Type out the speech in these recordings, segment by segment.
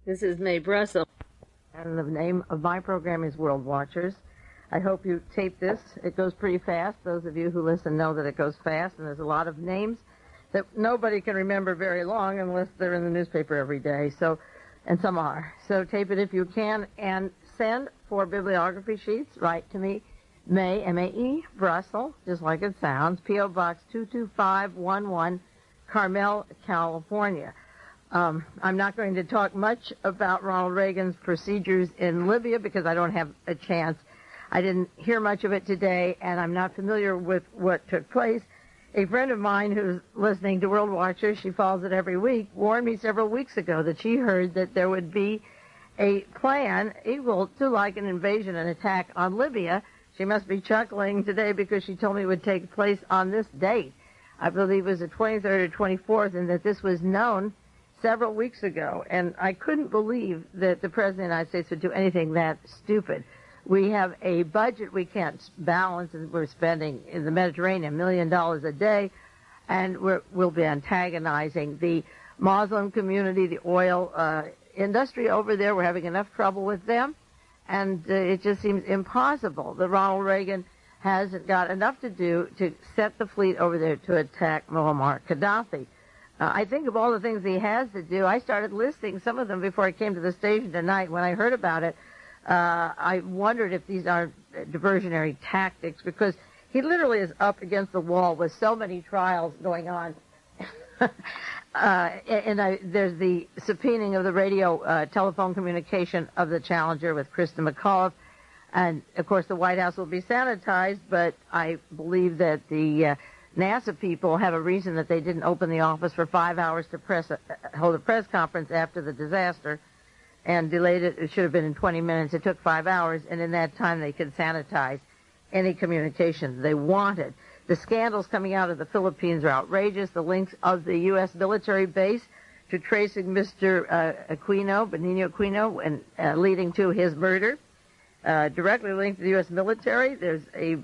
This is Mae Brussell, and the name of my program is World Watchers. I hope you tape this. It goes pretty fast. Those of you who listen know that it goes fast, and there's a lot of names that nobody can remember very long unless they're in the newspaper every day. So, and some are. So tape it if you can, and send 4 bibliography sheets. Write to me, Mae, M-A-E, Brussell, just like it sounds, P.O. Box 22511, Carmel, California. I'm not going to talk much about Ronald Reagan's procedures in Libya because I don't have a chance. I didn't hear much of it today, and I'm not familiar with what took place. A friend of mine who's listening to World Watchers, she follows it every week, warned me several weeks ago that she heard that there would be a plan equal to like an invasion, an attack on Libya. She must be chuckling today because she told me it would take place on this date. I believe it was the 23rd or 24th, and that this was known several weeks ago. And I couldn't believe that the President of the United States would do anything that stupid. We have a budget we can't balance, and we're spending in the Mediterranean $1 million a day, and we'll be antagonizing the Muslim community, the oil industry over there. We're having enough trouble with them, and it just seems impossible that Ronald Reagan hasn't got enough to do to set the fleet over there to attack Muammar Gaddafi. I think of all the things he has to do. I started listing some of them before I came to the station tonight. When I heard about it, I wondered if these are diversionary tactics, because he literally is up against the wall with so many trials going on. There's the subpoenaing of the radio telephone communication of the Challenger with Kristen McAuliffe. And, of course, the White House will be sanitized, but I believe that the NASA people have a reason that they didn't open the office for 5 hours to hold a press conference after the disaster, and delayed it. It should have been in 20 minutes. It took 5 hours, and in that time they could sanitize any communications they wanted. The scandals coming out of the Philippines are outrageous. The links of the U.S. military base to tracing Mr. Benigno Aquino, and leading to his murder, directly linked to the U.S. military. There's a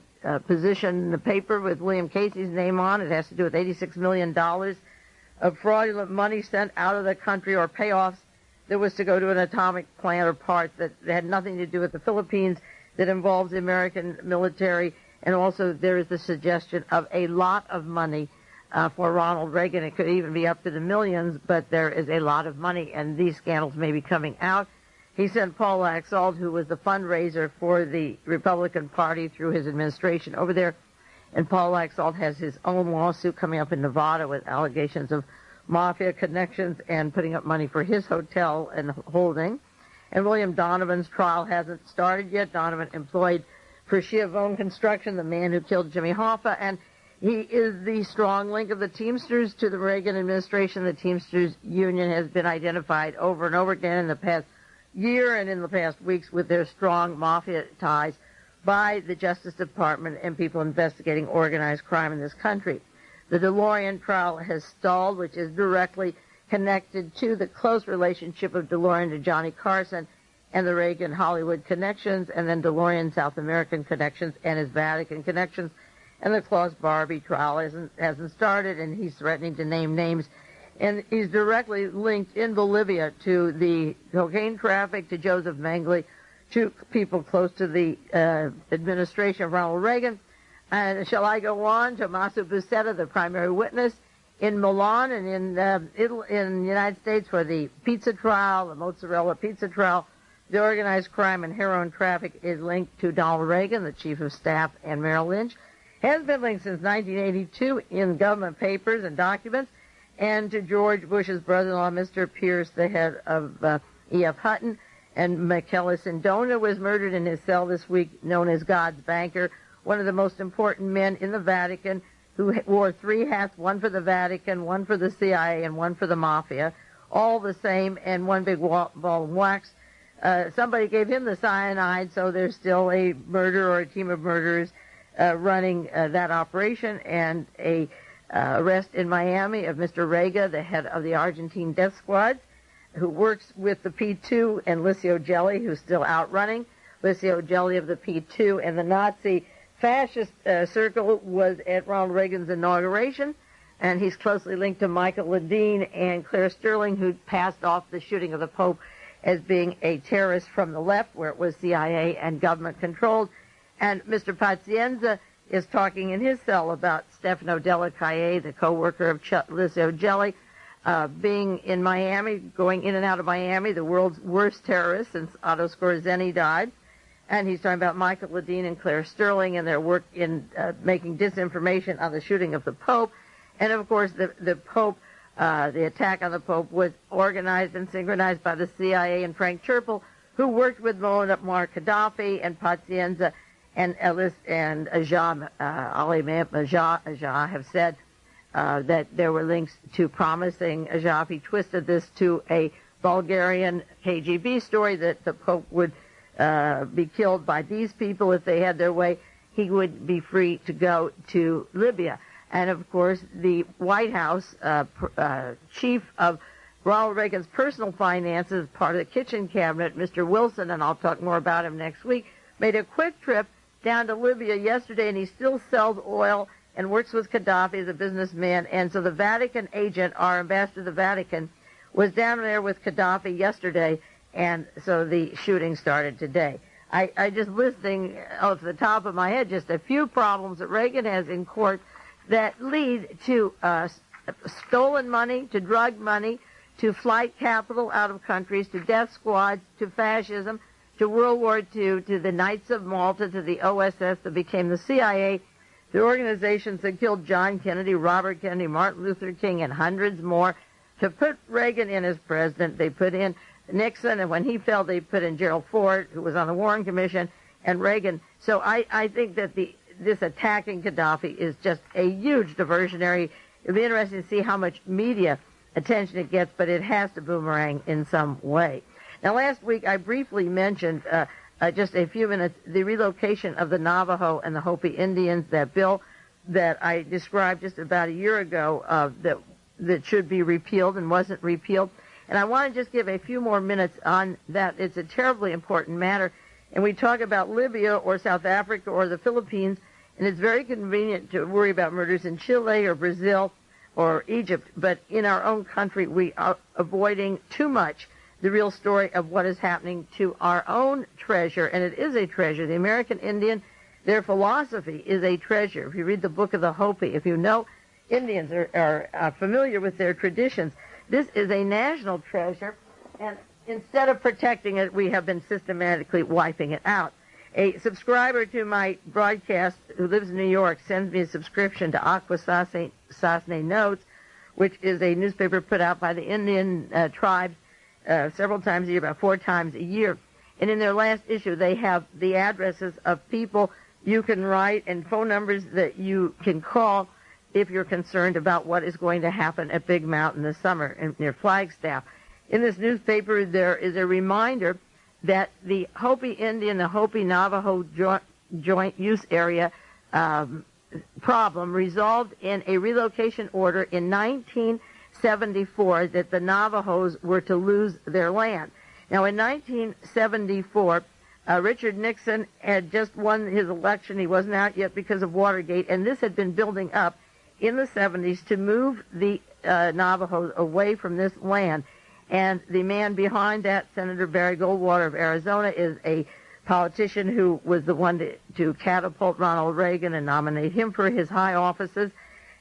position in the paper with William Casey's name on. It has to do with $86 million of fraudulent money sent out of the country, or payoffs that was to go to an atomic plant or parts that had nothing to do with the Philippines, that involves the American military. And also there is the suggestion of a lot of money for Ronald Reagan. It could even be up to the millions, but there is a lot of money, and these scandals may be coming out. He sent Paul Laxalt, who was the fundraiser for the Republican Party through his administration, over there. And Paul Laxalt has his own lawsuit coming up in Nevada with allegations of mafia connections and putting up money for his hotel and holding. And William Donovan's trial hasn't started yet. Donovan employed for Schiavone Construction, the man who killed Jimmy Hoffa, and he is the strong link of the Teamsters to the Reagan administration. The Teamsters Union has been identified over and over again in the past year and in the past weeks with their strong mafia ties by the Justice Department and people investigating organized crime in this country. The DeLorean trial has stalled, which is directly connected to the close relationship of DeLorean to Johnny Carson and the Reagan Hollywood connections, and then DeLorean South American connections and his Vatican connections. And the Klaus Barbie trial hasn't started, and he's threatening to name names. And he's directly linked in Bolivia to the cocaine traffic, to Joseph Mengele, to people close to the administration of Ronald Reagan. And shall I go on? Tomasi Buscetta, the primary witness in Milan and in the United States for the pizza trial, the mozzarella pizza trial. The organized crime and heroin traffic is linked to Donald Reagan, the chief of staff, and Merrill Lynch. Has been linked since 1982 in government papers and documents, and to George Bush's brother-in-law, Mr. Pierce, the head of E.F. Hutton. And McKellis Indona was murdered in his cell this week, known as God's banker, one of the most important men in the Vatican, who wore 3 hats, one for the Vatican, one for the CIA, and one for the Mafia, all the same, and one big ball of wax. Somebody gave him the cyanide, so there's still a murder or a team of murderers running that operation, and a arrest in Miami of Mr. Rega, the head of the Argentine death squad, who works with the P2, and Licio Gelli, who's still out running. Licio Gelli of the P2 and the Nazi fascist circle was at Ronald Reagan's inauguration, and he's closely linked to Michael Ledeen and Claire Sterling, who passed off the shooting of the Pope as being a terrorist from the left, where it was CIA and government controlled. And Mr. Pazienza is talking in his cell about Stefano Della Calle, the co-worker of Lizzo Gelli, being in Miami, going in and out of Miami, the world's worst terrorist since Otto Skorzeny died. And he's talking about Michael Ledeen and Claire Sterling and their work in making disinformation on the shooting of the Pope. And, of course, the Pope, the attack on the Pope was organized and synchronized by the CIA and Frank Churchill, who worked with Muammar Gaddafi and Pazienza and Ellis and Agca, Agca have said that there were links to promising Agca. He twisted this to a Bulgarian KGB story that the Pope would be killed by these people if they had their way. He would be free to go to Libya. And, of course, the White House chief of Ronald Reagan's personal finances, part of the kitchen cabinet, Mr. Wilson, and I'll talk more about him next week, made a quick trip down to Libya yesterday, and he still sells oil and works with Gaddafi as a businessman. And so the Vatican agent, our ambassador to the Vatican, was down there with Gaddafi yesterday, and so the shooting started today. I just listing off the top of my head just a few problems that Reagan has in court that lead to stolen money, to drug money, to flight capital out of countries, to death squads, to fascism, to World War II, to the Knights of Malta, to the OSS that became the CIA, the organizations that killed John Kennedy, Robert Kennedy, Martin Luther King, and hundreds more. To put Reagan in as president, they put in Nixon, and when he fell, they put in Gerald Ford, who was on the Warren Commission, and Reagan. So I think that this attacking Gaddafi is just a huge diversionary. It'll be interesting to see how much media attention it gets, but it has to boomerang in some way. Now, last week I briefly mentioned, just a few minutes, the relocation of the Navajo and the Hopi Indians, that bill that I described just about a year ago that should be repealed and wasn't repealed. And I want to just give a few more minutes on that. It's a terribly important matter. And we talk about Libya or South Africa or the Philippines, and it's very convenient to worry about murders in Chile or Brazil or Egypt. But in our own country, we are avoiding too much the real story of what is happening to our own treasure. And it is a treasure. The American Indian, their philosophy is a treasure. If you read the Book of the Hopi, if you know Indians are familiar with their traditions, this is a national treasure, and instead of protecting it, we have been systematically wiping it out. A subscriber to my broadcast who lives in New York sends me a subscription to Agca Sasne Notes, which is a newspaper put out by the Indian tribes several times a year, about 4 times a year. And in their last issue, they have the addresses of people you can write and phone numbers that you can call if you're concerned about what is going to happen at Big Mountain this summer near Flagstaff. In this newspaper, there is a reminder that the Hopi Indian, the Hopi Navajo joint use area problem resolved in a relocation order in 1974 that the Navajos were to lose their land. Now, in 1974, Richard Nixon had just won his election. He wasn't out yet because of Watergate, and this had been building up in the 70s to move the Navajos away from this land. And the man behind that, Senator Barry Goldwater of Arizona, is a politician who was the one to catapult Ronald Reagan and nominate him for his high offices,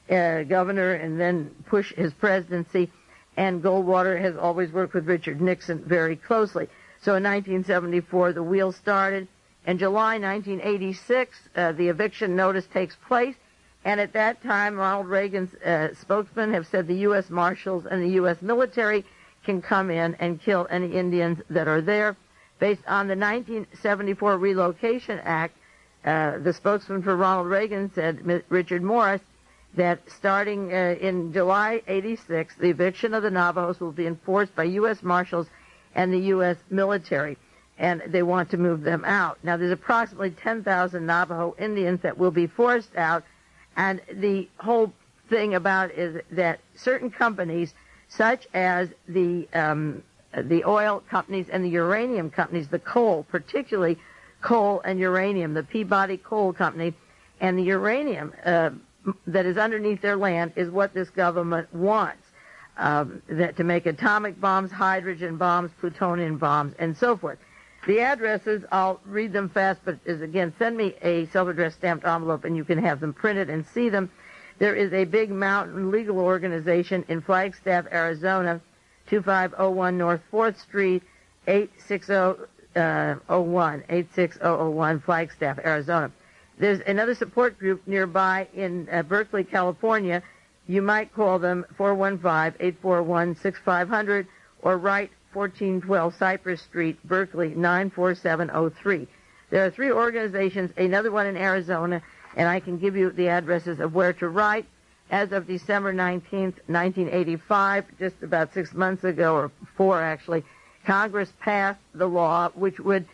governor, and then push his presidency. And Goldwater has always worked with Richard Nixon very closely. So in 1974, the wheels started. In July 1986, the eviction notice takes place. And at that time, Ronald Reagan's spokesmen have said the U.S. Marshals and the U.S. military can come in and kill any Indians that are there. Based on the 1974 Relocation Act, the spokesman for Ronald Reagan said, Richard Morris, that starting in July 86, the eviction of the Navajos will be enforced by U.S. Marshals and the U.S. military, and they want to move them out. Now, there's approximately 10,000 Navajo Indians that will be forced out. And the whole thing about is that certain companies, such as the oil companies and the uranium companies, the coal, particularly coal and uranium, the Peabody Coal Company, and the uranium that is underneath their land is what this government wants. to make atomic bombs, hydrogen bombs, plutonium bombs, and so forth. The addresses, I'll read them fast, but again, send me a self-addressed stamped envelope and you can have them printed and see them. There is a big mountain legal organization in Flagstaff, Arizona, 2501 North 4th Street, 86001, Flagstaff, Arizona. There's another support group nearby in Berkeley, California. You might call them 415-841-6500 or write 1412 Cypress Street, Berkeley, 94703. There are 3 organizations, another one in Arizona, and I can give you the addresses of where to write. As of December 19th, 1985, just about 6 months ago, or 4 actually, Congress passed the law which would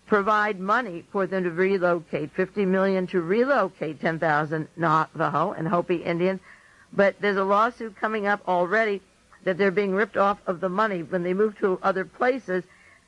provide money for them to relocate, $50 million to relocate 10,000 Navajo and Hopi Indians. But there's a lawsuit coming up already that they're being ripped off of the money. When they move to other places,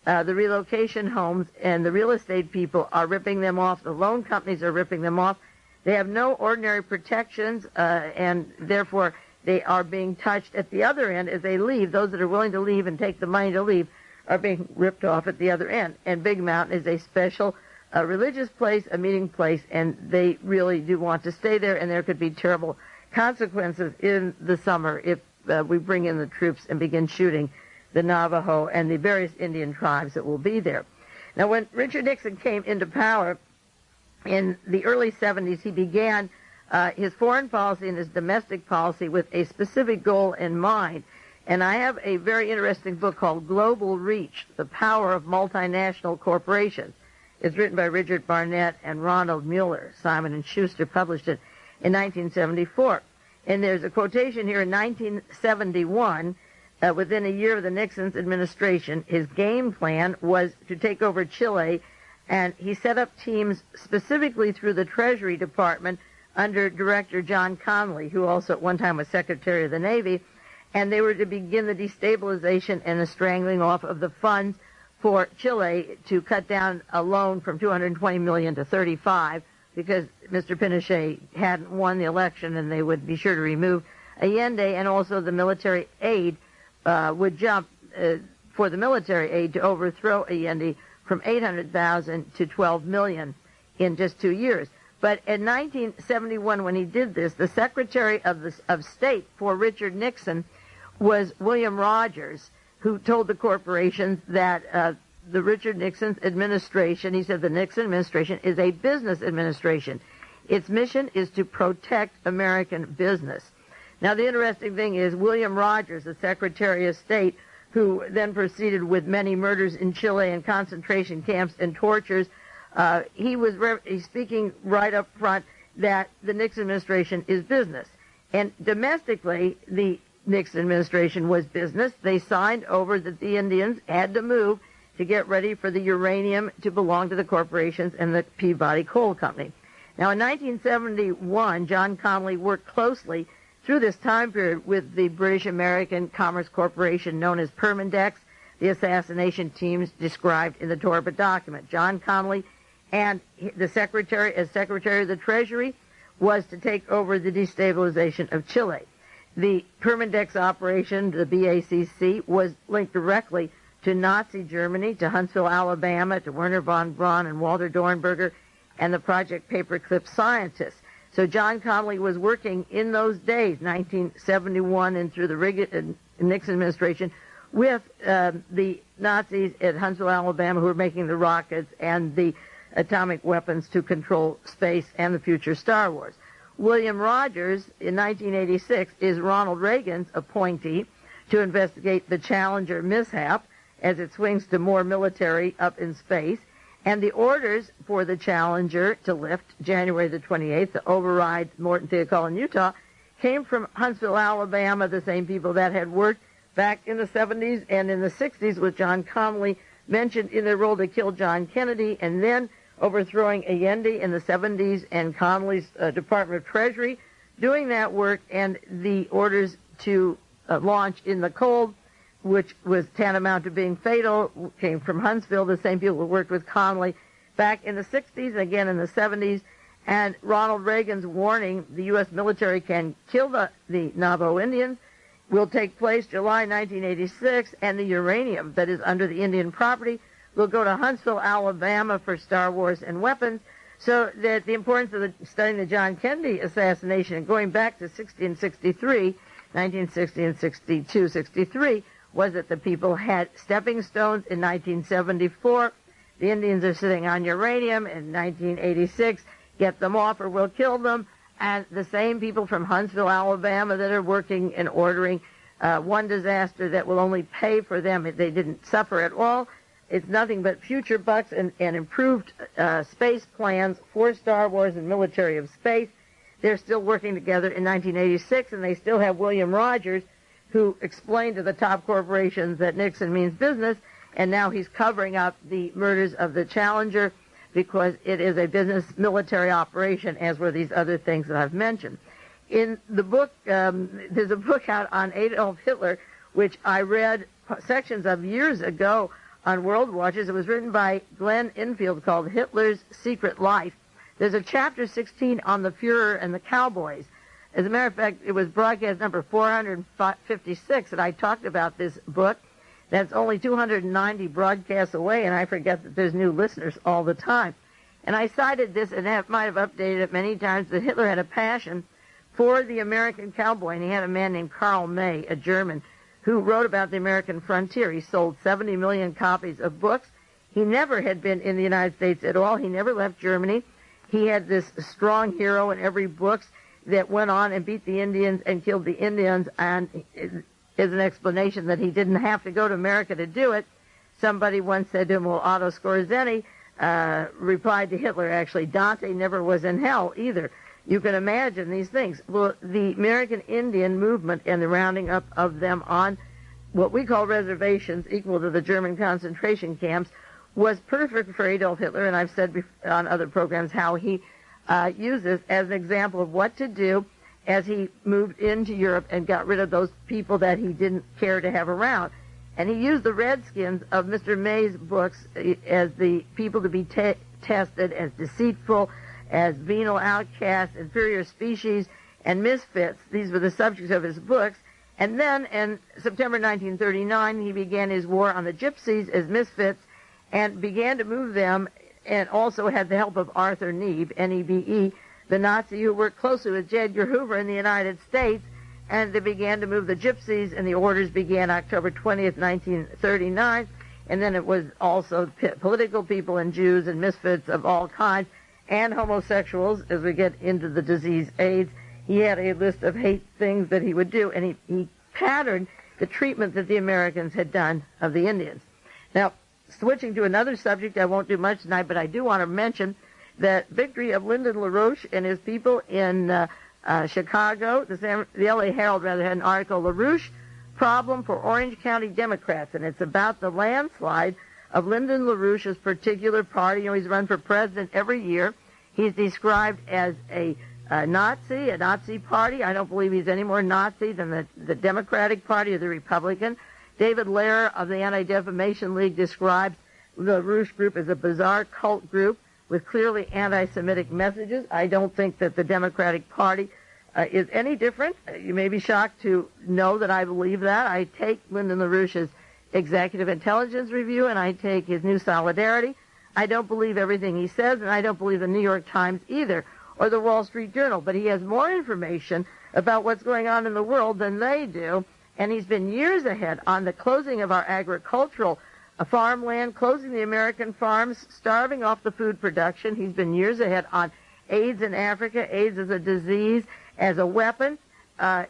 the relocation homes and the real estate people are ripping them off. The loan companies are ripping them off. They have no ordinary protections, and therefore they are being touched at the other end as they leave. Those that are willing to leave and take the money to leave are being ripped off at the other end. And Big Mountain is a special religious place, a meeting place, and they really do want to stay there, and there could be terrible consequences in the summer if we bring in the troops and begin shooting the Navajo and the various Indian tribes that will be there. Now, when Richard Nixon came into power in the early 70s, he began his foreign policy and his domestic policy with a specific goal in mind. And I have a very interesting book called Global Reach, The Power of Multinational Corporations. It's written by Richard Barnett and Ronald Mueller. Simon & Schuster published it in 1974. And there's a quotation here in 1971, within a year of the Nixon's administration, his game plan was to take over Chile, and he set up teams specifically through the Treasury Department under Director John Connally, who also at one time was Secretary of the Navy, and they were to begin the destabilization and the strangling off of the funds for Chile to cut down a loan from $220 million to $35 because Mr. Pinochet hadn't won the election, and they would be sure to remove Allende, and also the military aid would jump for the military aid to overthrow Allende from 800,000 to 12 million in just 2 years. But in 1971, when he did this, the Secretary of State for Richard Nixon was William Rogers, who told the corporations that the Richard Nixon's administration, he said the Nixon administration is a business administration. Its mission is to protect American business. Now, the interesting thing is William Rogers, the Secretary of State, who then proceeded with many murders in Chile and concentration camps and tortures, he's speaking right up front that the Nixon administration is business. And domestically, the Nixon administration was business. They signed over that the Indians had to move to get ready for the uranium to belong to the corporations and the Peabody Coal Company. Now, in 1971, John Connally worked closely through this time period with the British-American Commerce Corporation known as Permindex, the assassination teams described in the Torba document. John Connally and the Secretary, as Secretary of the Treasury, was to take over the destabilization of Chile. The Permindex operation, the BACC, was linked directly to Nazi Germany, to Huntsville, Alabama, to Werner von Braun and Walter Dornberger, and the Project Paperclip scientists. So John Connally was working in those days, 1971 and through the Nixon administration, with the Nazis at Huntsville, Alabama, who were making the rockets and the atomic weapons to control space and the future Star Wars. William Rogers, in 1986, is Ronald Reagan's appointee to investigate the Challenger mishap as it swings to more military up in space. And the orders for the Challenger to lift January the 28th to override Morton Theocal in Utah came from Huntsville, Alabama, the same people that had worked back in the 70s and in the 60s with John Connally, mentioned in their role to kill John Kennedy, and then overthrowing Allende in the 70s, and Connally's Department of Treasury doing that work, and the orders to launch in the cold, which was tantamount to being fatal, came from Huntsville, the same people who worked with Connally back in the 60s, again in the 70s, and Ronald Reagan's warning the U.S. military can kill the Navajo Indians will take place July 1986, and the uranium that is under the Indian property will go to Huntsville, Alabama for Star Wars and weapons. So that the importance of studying the John Kennedy assassination and going back to 1960 and 62, 63, was that the people had stepping stones in 1974. The Indians are sitting on uranium in 1986. Get them off or we'll kill them. And the same people from Huntsville, Alabama that are working and ordering one disaster that will only pay for them if they didn't suffer at all. It's nothing but future bucks and improved space plans for Star Wars and military of space. They're still working together in 1986, and they still have William Rogers, who explained to the top corporations that Nixon means business, and now he's covering up the murders of the Challenger because it is a business military operation, as were these other things that I've mentioned. In the book, there's a book out on Adolf Hitler, which I read sections of years ago on World Watches. It was written by Glenn Infield called Hitler's Secret Life. There's a chapter 16 on the Fuhrer and the Cowboys. As a matter of fact, it was broadcast number 456 that I talked about this book. That's only 290 broadcasts away, and I forget that there's new listeners all the time. And I cited this, and I might have updated it many times, that Hitler had a passion for the American cowboy, and he had a man named Karl May, a German, who wrote about the American frontier. He sold 70 million copies of books. He never had been in the United States at all. He never left Germany. He had this strong hero in every book that went on and beat the Indians and killed the Indians, and is an explanation that he didn't have to go to America to do it. Somebody once said to him, well, Otto Skorzeny replied to Hitler, actually, Dante never was in hell either. You can imagine these things. Well, the American Indian movement and the rounding up of them on what we call reservations, equal to the German concentration camps, was perfect for Adolf Hitler, and I've said on other programs how he used this as an example of what to do as he moved into Europe and got rid of those people that he didn't care to have around. And he used the Redskins of Mr. May's books as the people to be tested as deceitful, as venal outcasts, inferior species, and misfits. These were the subjects of his books. And then in September 1939, he began his war on the gypsies as misfits and began to move them, and also had the help of Arthur Nebe, N-E-B-E, the Nazi who worked closely with J. Edgar Hoover in the United States, and they began to move the gypsies, and the orders began October 20th, 1939, and then it was also political people and Jews and misfits of all kinds, and homosexuals, as we get into the disease AIDS. He had a list of hate things that he would do, and he patterned the treatment that the Americans had done of the Indians. Now, switching to another subject, I won't do much tonight, but I do want to mention that victory of Lyndon LaRouche and his people in Chicago. The L.A. Herald had an article, LaRouche Problem for Orange County Democrats, and it's about the landslide of Lyndon LaRouche's particular party. You know, he's run for president every year. He's described as a Nazi party. I don't believe he's any more Nazi than the Democratic Party or the Republican. David Lehrer of the Anti-Defamation League describes the LaRouche group as a bizarre cult group with clearly anti-Semitic messages. I don't think that the Democratic Party is any different. You may be shocked to know that I believe that. I take Lyndon LaRouche's executive intelligence review, and I take his New Solidarity. I don't believe everything he says, and I don't believe the New York Times either, or the Wall Street Journal. But he has more information about what's going on in the world than they do, and he's been years ahead on the closing of our agricultural farmland, closing the American farms, starving off the food production. He's been years ahead on AIDS in Africa, AIDS as a disease, as a weapon.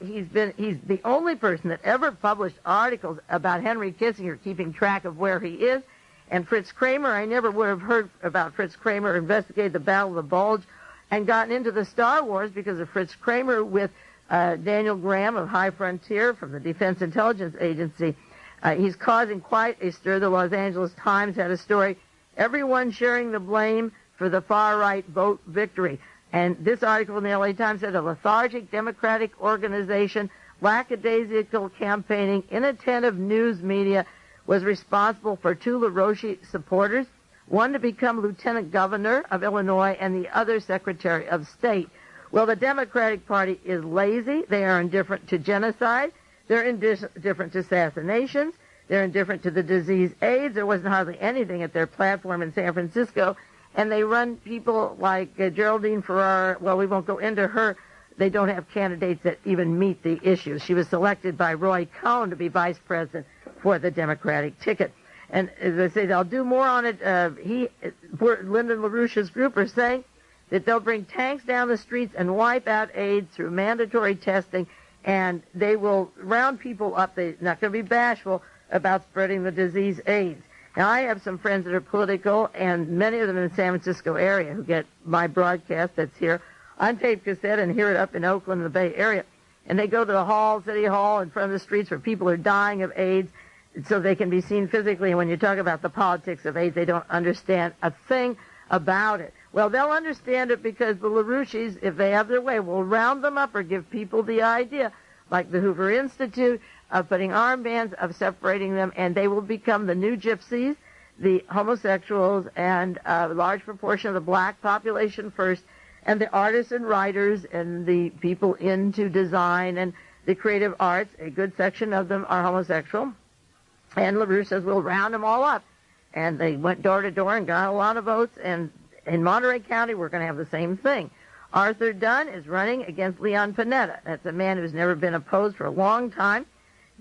He's the only person that ever published articles about Henry Kissinger, keeping track of where he is. And Fritz Kramer, I never would have heard about Fritz Kramer, investigated the Battle of the Bulge, and gotten into the Star Wars because of Fritz Kramer with Daniel Graham of High Frontier from the Defense Intelligence Agency. He's causing quite a stir. The Los Angeles Times had a story, everyone sharing the blame for the far-right vote victory. And this article in the LA Times said a lethargic Democratic organization, lackadaisical campaigning, inattentive news media was responsible for two LaRouche supporters, one to become lieutenant governor of Illinois and the other secretary of state. Well, the Democratic Party is lazy. They are indifferent to genocide. They're indifferent to assassinations. They're indifferent to the disease AIDS. There wasn't hardly anything at their platform in San Francisco. And they run people like Geraldine Ferrara. Well, we won't go into her. They don't have candidates that even meet the issues. She was selected by Roy Cohn to be vice president for the Democratic ticket. And as I say, they'll do more on it. Lyndon LaRouche's group are saying that they'll bring tanks down the streets and wipe out AIDS through mandatory testing, and they will round people up. They're not going to be bashful about spreading the disease AIDS. Now, I have some friends that are political, and many of them in the San Francisco area who get my broadcast that's here on tape cassette and hear it up in Oakland and the Bay Area. And they go to the hall, City Hall, in front of the streets where people are dying of AIDS so they can be seen physically. And when you talk about the politics of AIDS, they don't understand a thing about it. Well, they'll understand it because the LaRouches, if they have their way, will round them up or give people the idea, like the Hoover Institute, of putting armbands, of separating them, and they will become the new gypsies, the homosexuals, and a large proportion of the black population first, and the artists and writers and the people into design and the creative arts. A good section of them are homosexual. And LaRouche says, we'll round them all up. And they went door to door and got a lot of votes. And in Monterey County, we're going to have the same thing. Arthur Dunn is running against Leon Panetta. That's a man who's never been opposed for a long time.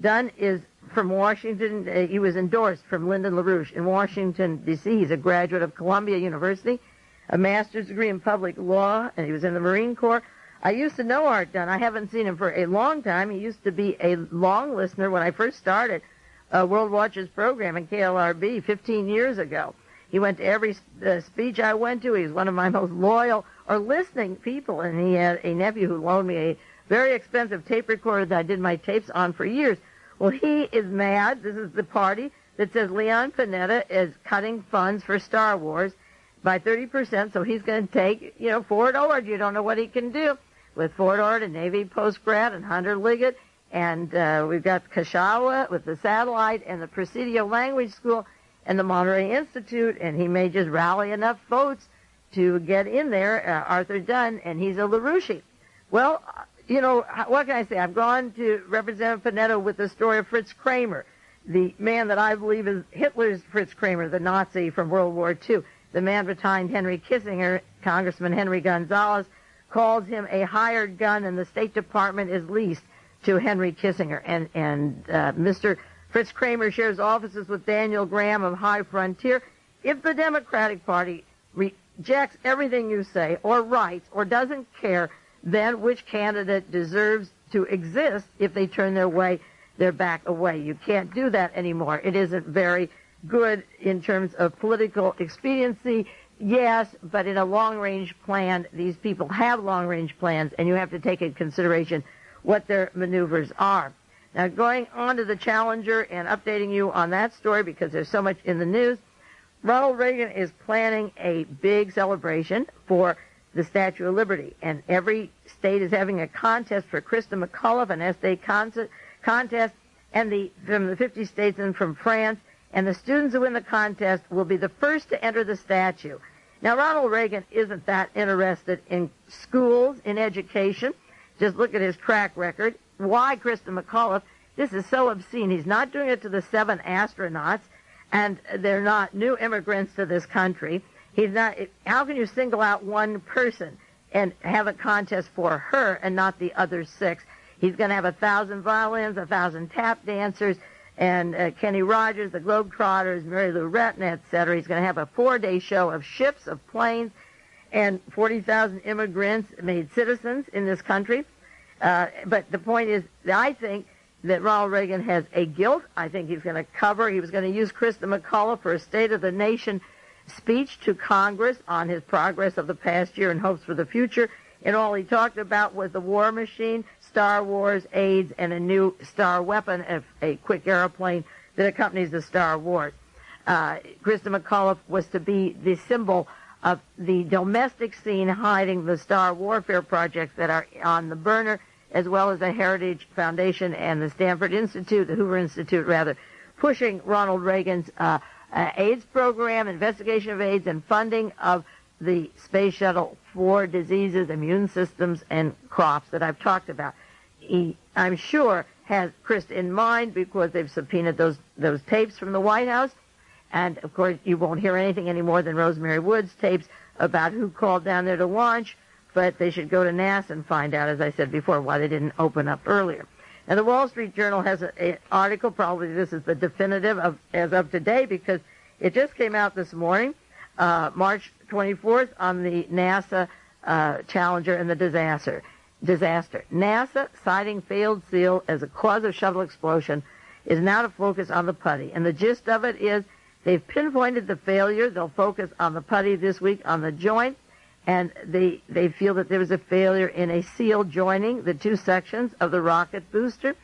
Dunn is from Washington. He was endorsed from Lyndon LaRouche in Washington, D.C. He's a graduate of Columbia University, a master's degree in public law, and he was in the Marine Corps. I used to know Art Dunn. I haven't seen him for a long time. He used to be a long listener when I first started World Watch's program in KLRB 15 years ago. He went to every speech I went to. He was one of my most loyal or listening people, and he had a nephew who loaned me a very expensive tape recorder that I did my tapes on for years. Well, he is mad. This is the party that says Leon Panetta is cutting funds for Star Wars by 30%, so he's going to take, Fort Ord. You don't know what he can do with Fort Ord, a Navy postgrad, and Hunter Liggett, and we've got Kashawa with the satellite and the Presidio Language School and the Monterey Institute, and he may just rally enough votes to get in there, Arthur Dunn, and he's a LaRouche. Well, what can I say? I've gone to Representative Panetta with the story of Fritz Kramer, the man that I believe is Hitler's Fritz Kramer, the Nazi from World War II. The man behind Henry Kissinger, Congressman Henry Gonzalez, calls him a hired gun, and the State Department is leased to Henry Kissinger. And Mr. Fritz Kramer shares offices with Daniel Graham of High Frontier. If the Democratic Party rejects everything you say or writes or doesn't care, then which candidate deserves to exist if they turn their back away? You can't do that anymore. It isn't very good in terms of political expediency, yes, but in a long-range plan, these people have long-range plans, and you have to take into consideration what their maneuvers are. Now, going on to the Challenger and updating you on that story because there's so much in the news, Ronald Reagan is planning a big celebration for the Statue of Liberty, and every state is having a contest for Krista McAuliffe, an essay contest, and from the 50 states and from France, and the students who win the contest will be the first to enter the statue. Now, Ronald Reagan isn't that interested in schools, in education. Just look at his track record. Why Krista McAuliffe? This is so obscene. He's not doing it to the 7 astronauts, and they're not new immigrants to this country. He's not. How can you single out one person and have a contest for her and not the other 6? He's going to have 1,000 violins, 1,000 tap dancers, and Kenny Rogers, the Globetrotters, Mary Lou Retton, etc. He's going to have a 4-day show of ships, of planes, and 40,000 immigrants made citizens in this country. But the point is, I think that Ronald Reagan has a guilt. I think he's going to cover. He was going to use Krista McAuliffe for a State of the Nation speech to Congress on his progress of the past year and hopes for the future. And all he talked about was the war machine, Star Wars, AIDS, and a new star weapon, a quick airplane that accompanies the Star Wars. Krista McAuliffe was to be the symbol of the domestic scene hiding the star warfare projects that are on the burner, as well as the Heritage Foundation and the Stanford Institute, the Hoover Institute, rather, pushing Ronald Reagan's AIDS program, investigation of AIDS, and funding of the space shuttle for diseases, immune systems, and crops that I've talked about. He, I'm sure, has Christ in mind because they've subpoenaed those tapes from the White House. And, of course, you won't hear anything any more than Rosemary Wood's tapes about who called down there to launch, but they should go to NASA and find out, as I said before, why they didn't open up earlier. And the Wall Street Journal has an article, probably this is the definitive as of today, because it just came out this morning, March 24th, on the NASA Challenger and the disaster. NASA, citing failed seal as a cause of shuttle explosion, is now to focus on the putty. And the gist of it is they've pinpointed the failure. They'll focus on the putty this week, on the joint. And they feel that there was a failure in a seal joining the two sections of the rocket booster,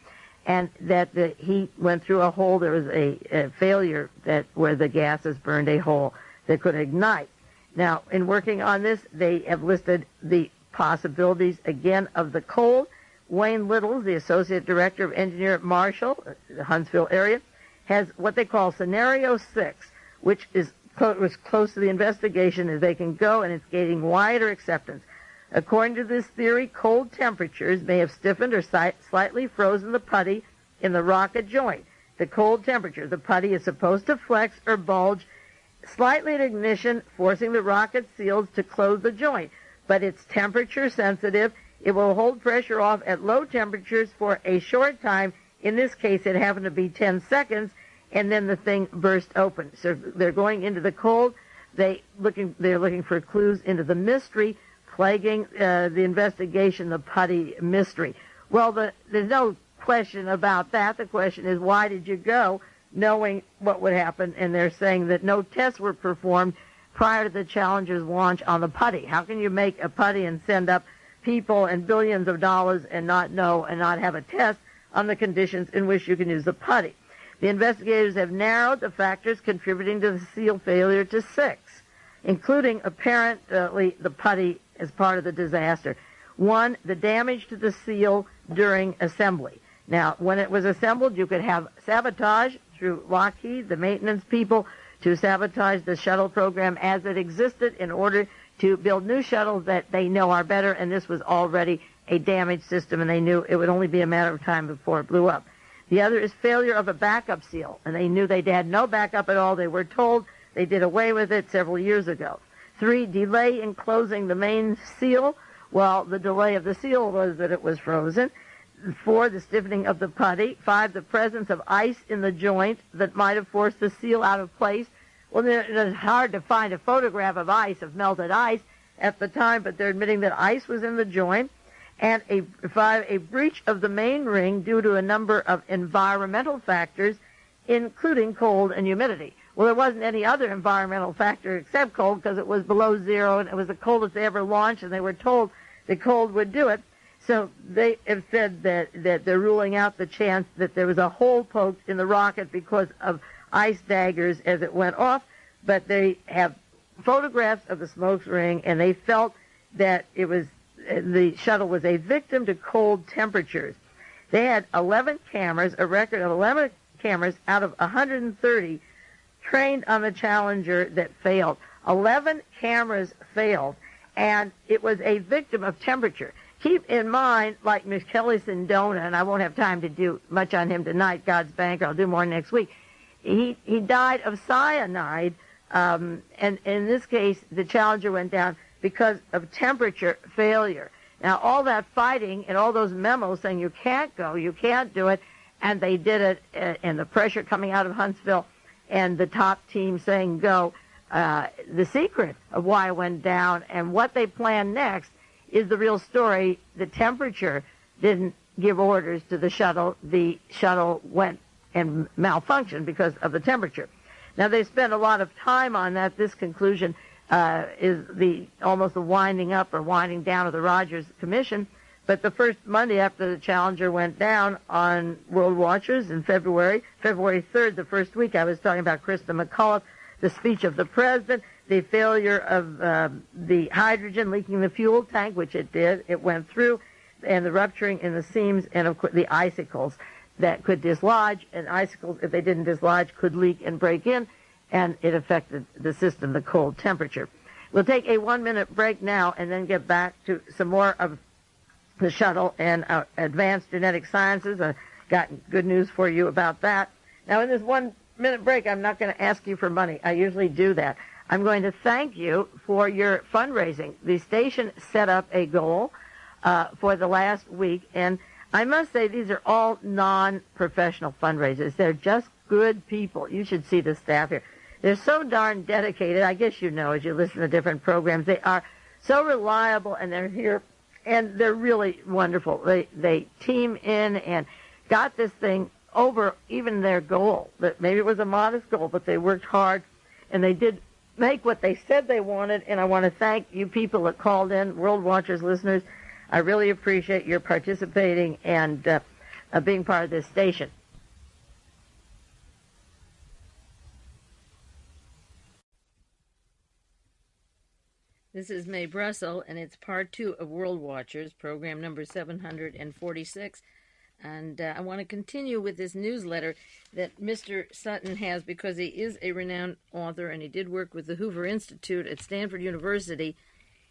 and that the heat went through a hole. There was a failure where the gases burned a hole that could ignite. Now, in working on this, they have listed the possibilities, again, of the cold. Wayne Littles, the Associate Director of Engineer at Marshall, the Huntsville area, has what they call Scenario 6, which is was close to the investigation as they can go, and it's gaining wider acceptance. According to this theory, cold temperatures may have stiffened or slightly frozen the putty in the rocket joint. The cold temperature, the putty is supposed to flex or bulge slightly at ignition, forcing the rocket seals to close the joint. But it's temperature sensitive. It will hold pressure off at low temperatures for a short time. In this case, it happened to be 10 seconds. And then the thing burst open. So they're going into the cold. They're looking for clues into the mystery plaguing the investigation, the putty mystery. Well, there's no question about that. The question is, why did you go knowing what would happen? And they're saying that no tests were performed prior to the Challenger's launch on the putty. How can you make a putty and send up people and billions of dollars and not know and not have a test on the conditions in which you can use the putty? The investigators have narrowed the factors contributing to the seal failure to 6, including apparently the putty as part of the disaster. 1, the damage to the seal during assembly. Now, when it was assembled, you could have sabotage through Lockheed, the maintenance people, to sabotage the shuttle program as it existed in order to build new shuttles that they know are better, and this was already a damaged system, and they knew it would only be a matter of time before it blew up. The other is failure of a backup seal, and they knew they had no backup at all. They were told they did away with it several years ago. 3, delay in closing the main seal. Well, the delay of the seal was that it was frozen. 4, the stiffening of the putty. 5, the presence of ice in the joint that might have forced the seal out of place. Well, it's hard to find a photograph of ice, of melted ice at the time, but they're admitting that ice was in the joint. And 5, a breach of the main ring due to a number of environmental factors, including cold and humidity. Well, there wasn't any other environmental factor except cold because it was below zero and it was the coldest they ever launched, and they were told the cold would do it. So they have said that they're ruling out the chance that there was a hole poked in the rocket because of ice daggers as it went off, but they have photographs of the smoke ring, and they felt that the shuttle was a victim to cold temperatures. They had 11 cameras, a record of 11 cameras out of 130 trained on the Challenger that failed. 11 cameras failed, and it was a victim of temperature. Keep in mind, like Michele Sindona, and I won't have time to do much on him tonight, God's banker, I'll do more next week. He died of cyanide, and in this case, the Challenger went down because of temperature failure. Now, all that fighting and all those memos saying you can't go, you can't do it, and they did it, and the pressure coming out of Huntsville and the top team saying go, the secret of why it went down and what they planned next is the real story. The temperature didn't give orders to the shuttle. The shuttle went and malfunctioned because of the temperature. Now, they spent a lot of time on that. This conclusion is almost the winding up or winding down of the Rogers Commission. But the first Monday after the Challenger went down on World Watchers in February 3rd, the first week, I was talking about Krista McAuliffe, the speech of the president, the failure of the hydrogen leaking the fuel tank, which it did. It went through, and the rupturing in the seams, and of course the icicles that could dislodge, and icicles, if they didn't dislodge, could leak and break in, and it affected the system, the cold temperature. We'll take a 1-minute break now and then get back to some more of the shuttle and advanced genetic sciences, got good news for you about that. Now, in this 1 minute break, I'm not going to ask you for money. I usually do that. I'm going to thank you for your fundraising. The station set up a goal for the last week, and I must say these are all non-professional fundraisers. They're just good people. You should see the staff here. They're so darn dedicated. I guess you know as you listen to different programs. They are so reliable, and they're here, and they're really wonderful. They team in and got this thing over even their goal. Maybe it was a modest goal, but they worked hard, and they did make what they said they wanted, and I want to thank you people that called in, World Watchers listeners. I really appreciate your participating and being part of this station. This is Mae Brussell, and it's part 2 of World Watchers, program number 746. And I want to continue with this newsletter that Mr. Sutton has, because he is a renowned author, and he did work with the Hoover Institute at Stanford University.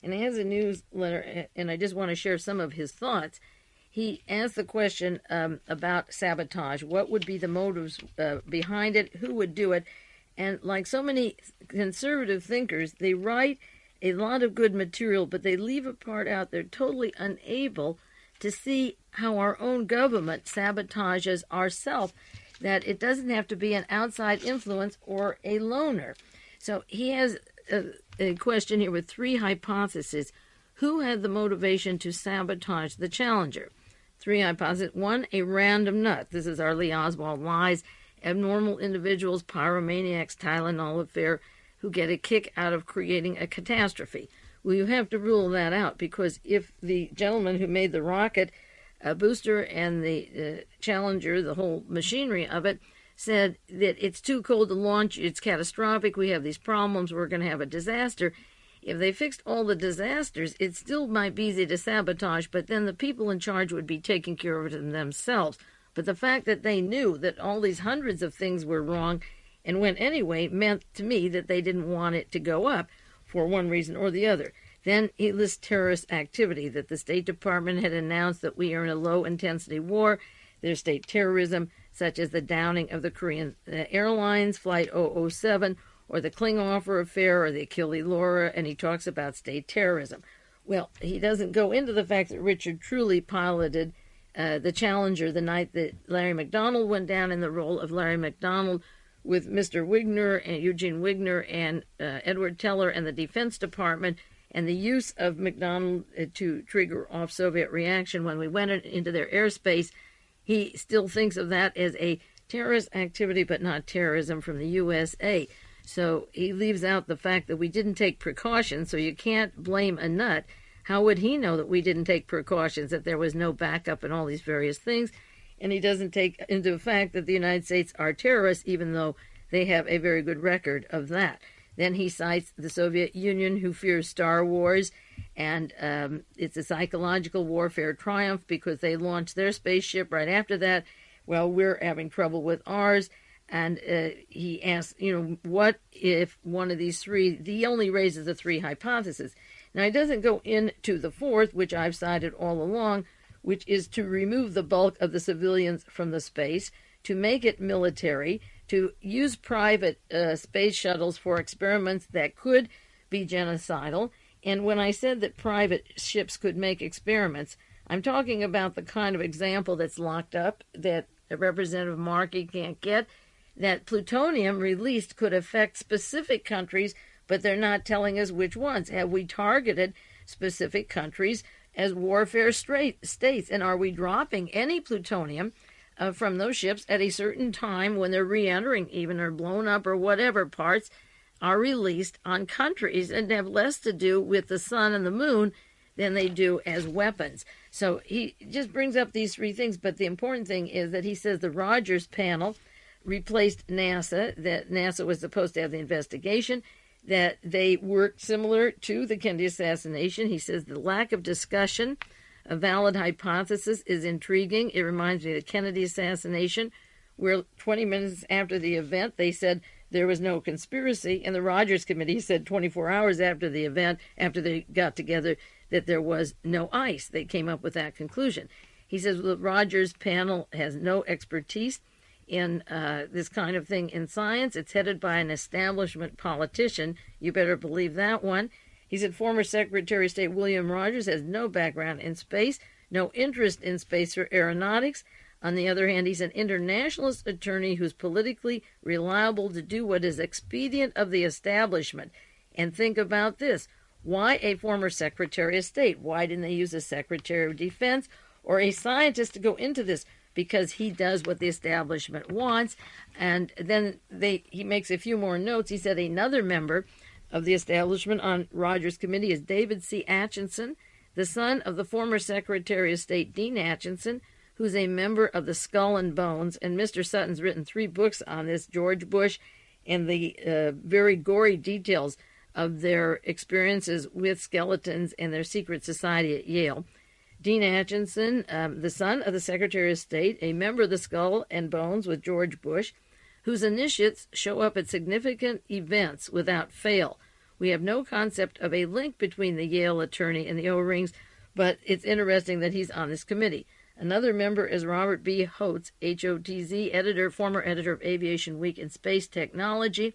And he has a newsletter, and I just want to share some of his thoughts. He asked the question about sabotage. What would be the motives behind it? Who would do it? And like so many conservative thinkers, they write a lot of good material, but they leave a part out. They're totally unable to see how our own government sabotages ourselves, that it doesn't have to be an outside influence or a loner. So he has a question here with 3 hypotheses. Who had the motivation to sabotage the Challenger? 3 hypotheses. 1, a random nut. This is our Lee Oswald lies. Abnormal individuals, pyromaniacs, Tylenol affair, who get a kick out of creating a catastrophe. Well, you have to rule that out, because if the gentleman who made the rocket booster and the Challenger, the whole machinery of it, said that it's too cold to launch, it's catastrophic, we have these problems, we're going to have a disaster. If they fixed all the disasters, it still might be easy to sabotage, but then the people in charge would be taking care of it themselves. But the fact that they knew that all these hundreds of things were wrong and went anyway meant to me that they didn't want it to go up for one reason or the other. Then he lists terrorist activity, that the State Department had announced that we are in a low-intensity war. There's state terrorism, such as the downing of the Korean Airlines Flight 007, or the Klinghoffer affair, or the Achille Laura, and he talks about state terrorism. Well, he doesn't go into the fact that Richard Truly piloted the Challenger the night that Larry McDonald went down, in the role of Larry McDonald, with Mr. Wigner and Eugene Wigner and Edward Teller and the Defense Department, and the use of McDonald to trigger off Soviet reaction when we went into their airspace. He still thinks of that as a terrorist activity, but not terrorism from the USA. So he leaves out the fact that we didn't take precautions, so you can't blame a nut. How would he know that we didn't take precautions, that there was no backup and all these various things? And he doesn't take into the fact that the United States are terrorists, even though they have a very good record of that. Then he cites the Soviet Union, who fears Star Wars, and it's a psychological warfare triumph because they launched their spaceship right after that. Well, we're having trouble with ours. And he asks, what if one of these 3, he only raises the 3 hypotheses. Now, he doesn't go into the 4th, which I've cited all along, which is to remove the bulk of the civilians from the space, to make it military, to use private space shuttles for experiments that could be genocidal. And when I said that private ships could make experiments, I'm talking about the kind of example that's locked up that Representative Markey can't get, that plutonium released could affect specific countries, but they're not telling us which ones. Have we targeted specific countries as warfare states? And are we dropping any plutonium from those ships at a certain time when they're re-entering, even, or blown up, or whatever parts are released on countries and have less to do with the sun and the moon than they do as weapons? So he just brings up these 3 things, but the important thing is that he says the Rogers panel replaced NASA, that NASA was supposed to have the investigation, that they worked similar to the Kennedy assassination. He says the lack of discussion, a valid hypothesis, is intriguing. It reminds me of the Kennedy assassination, where 20 minutes after the event, they said there was no conspiracy, and the Rogers Committee said 24 hours after the event, after they got together, that there was no ice. They came up with that conclusion. He says the Rogers panel has no expertise in this kind of thing in science. It's headed by an establishment politician. You better believe that one. He said former Secretary of State William Rogers has no background in space, no interest in space or aeronautics. On the other hand, he's an internationalist attorney who's politically reliable to do what is expedient of the establishment. And think about this. Why a former Secretary of State? Why didn't they use a Secretary of Defense or a scientist to go into this? Because he does what the establishment wants. And then he makes a few more notes. He said another member of the establishment on Rogers' committee is David C. Acheson, the son of the former Secretary of State Dean Acheson, who's a member of the Skull and Bones. And Mr. Sutton's written 3 books on this, George Bush, and the very gory details of their experiences with skeletons and their secret society at Yale. Dean Acheson, the son of the Secretary of State, a member of the Skull and Bones with George Bush, whose initiates show up at significant events without fail. We have no concept of a link between the Yale attorney and the O-rings, but it's interesting that he's on this committee. Another member is Robert B. Hotz, H-O-T-Z, former editor of Aviation Week and Space Technology.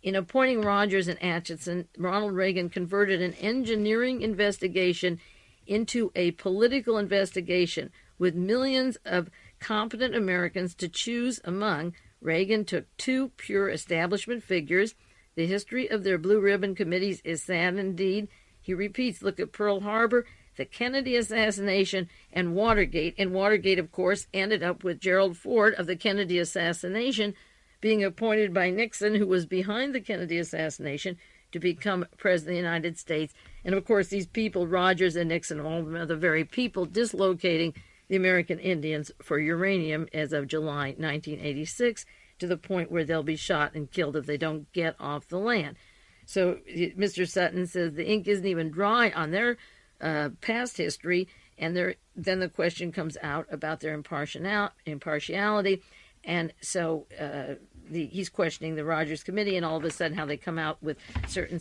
In appointing Rogers and Acheson, Ronald Reagan converted an engineering investigation into a political investigation with millions of competent Americans to choose among. Reagan took 2 pure establishment figures. The history of their blue ribbon committees is sad indeed. He repeats, look at Pearl Harbor, the Kennedy assassination, and Watergate. And Watergate, of course, ended up with Gerald Ford of the Kennedy assassination being appointed by Nixon, who was behind the Kennedy assassination, to become president of the United States. And, of course, these people, Rogers and Nixon, all of them are the very people dislocating the American Indians for uranium as of July 1986, to the point where they'll be shot and killed if they don't get off the land. So Mr. Sutton says the ink isn't even dry on their past history, and then the question comes out about their impartiality. And so he's questioning the Rogers Committee, and all of a sudden how they come out with certain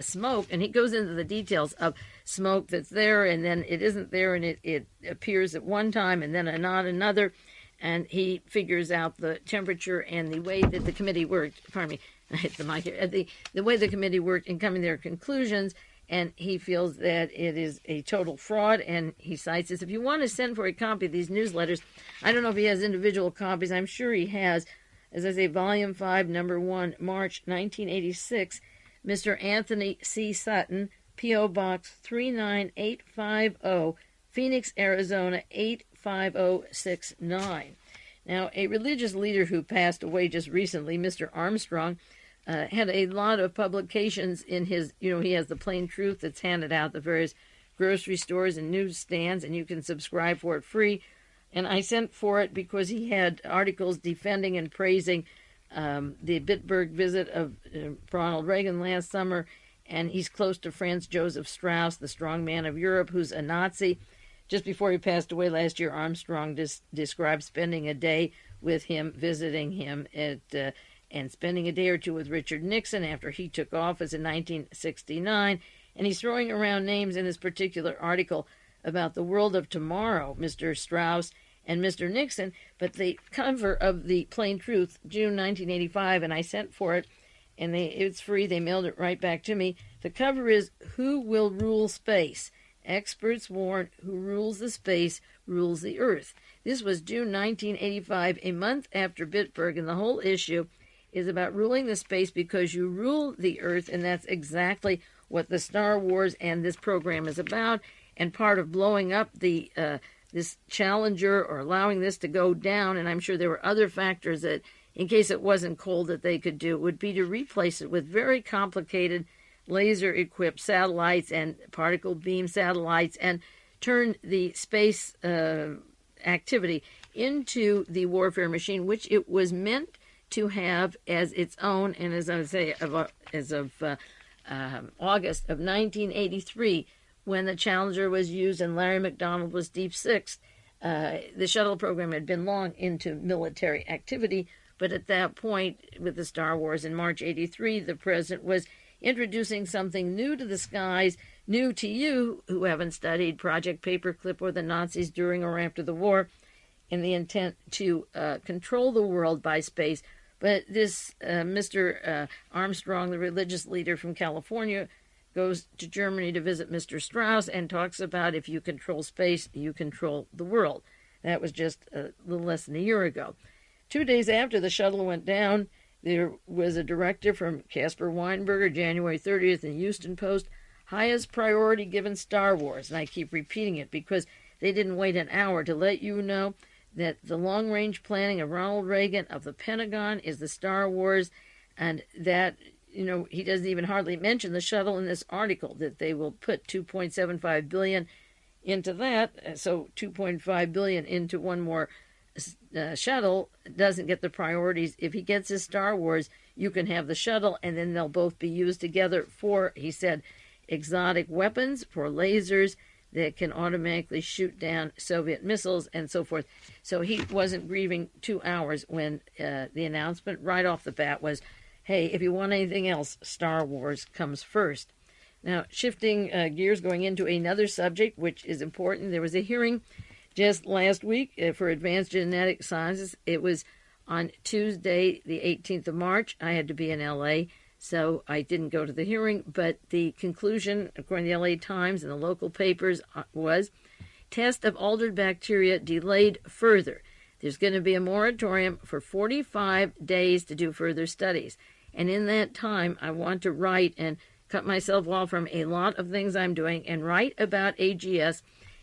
smoke. And he goes into the details of smoke that's there, and then it isn't there, and it appears at one time and then not another. And he figures out the temperature and the way that the committee worked. Pardon me, I hit the mic here. The way the committee worked in coming to their conclusions. And he feels that it is a total fraud, and he cites this. If you want to send for a copy of these newsletters, I don't know if he has individual copies. I'm sure he has. As I say, Volume 5, Number 1, March 1986, Mr. Anthony C. Sutton, P.O. Box 39850, Phoenix, Arizona 85069. Now, a religious leader who passed away just recently, Mr. Armstrong, had a lot of publications in his, he has the Plain Truth that's handed out at the various grocery stores and newsstands, and you can subscribe for it free. And I sent for it because he had articles defending and praising the Bitburg visit of Ronald Reagan last summer, and he's close to Franz Joseph Strauss, the strong man of Europe, who's a Nazi. Just before he passed away last year, Armstrong described spending a day with him, visiting him and spending a day or two with Richard Nixon after he took office in 1969. And he's throwing around names in this particular article about the world of tomorrow, Mr. Strauss and Mr. Nixon. But the cover of the Plain Truth, June 1985, and I sent for it, and it's free. They mailed it right back to me. The cover is, Who Will Rule Space? Experts warn who rules the space rules the Earth. This was June 1985, a month after Bitburg, and the whole issue is about ruling the space because you rule the Earth, and that's exactly what the Star Wars and this program is about. And part of blowing up the this Challenger or allowing this to go down, and I'm sure there were other factors that, in case it wasn't cold, that they could do, would be to replace it with very complicated laser-equipped satellites and particle beam satellites, and turn the space activity into the warfare machine, which it was meant to have as its own. And as I would say, as of August of 1983, when the Challenger was used and Larry McDonald was Deep Sixth, the shuttle program had been long into military activity. But at that point, with the Star Wars in March '83, the president was introducing something new to the skies, New to you who haven't studied Project Paperclip or the Nazis during or after the war, in the intent to control the world by space. But this Mr. Armstrong, the religious leader from California, goes to Germany to visit Mr. Strauss and talks about if you control space, you control the world. That was just a little less than a year ago. 2 days after the shuttle went down, there was a directive from Caspar Weinberger, January 30th, in the Houston Post, highest priority given Star Wars. And I keep repeating it because they didn't wait an hour to let you know that the long-range planning of Ronald Reagan of the Pentagon is the Star Wars, and that, he doesn't even hardly mention the shuttle in this article, that they will put $2.75 billion into that, so $2.5 billion into one more shuttle doesn't get the priorities. If he gets his Star Wars, you can have the shuttle, and then they'll both be used together for, he said, exotic weapons, for lasers that can automatically shoot down Soviet missiles and so forth. So he wasn't grieving 2 hours when the announcement right off the bat was, hey, if you want anything else, Star Wars comes first. Now, shifting gears, going into another subject, which is important, there was a hearing just last week for advanced genetic sciences. It was on Tuesday, the 18th of March. I had to be in L.A., so I didn't go to the hearing, but the conclusion, according to the LA Times and the local papers, was test of altered bacteria delayed further. There's going to be a moratorium for 45 days to do further studies. And in that time, I want to write and cut myself off from a lot of things I'm doing and write about AGS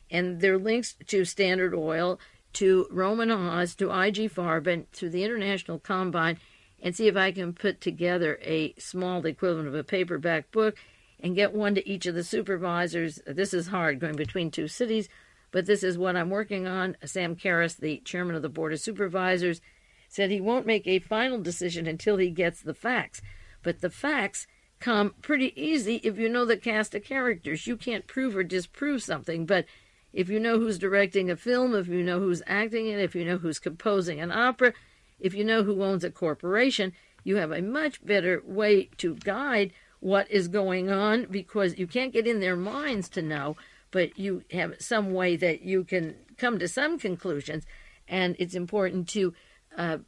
and their links to Standard Oil, to Roman Haas, to IG Farb, and to the International Combine, and see if I can put together a small equivalent of a paperback book and get one to each of the supervisors. This is hard, going between two cities, but this is what I'm working on. Sam Karras, the chairman of the Board of Supervisors, said he won't make a final decision until he gets the facts. But the facts come pretty easy if you know the cast of characters. You can't prove or disprove something, but if you know who's directing a film, if you know who's acting in it, if you know who's composing an opera, if you know who owns a corporation, you have a much better way to guide what is going on, because you can't get in their minds to know, but you have some way that you can come to some conclusions. And it's important to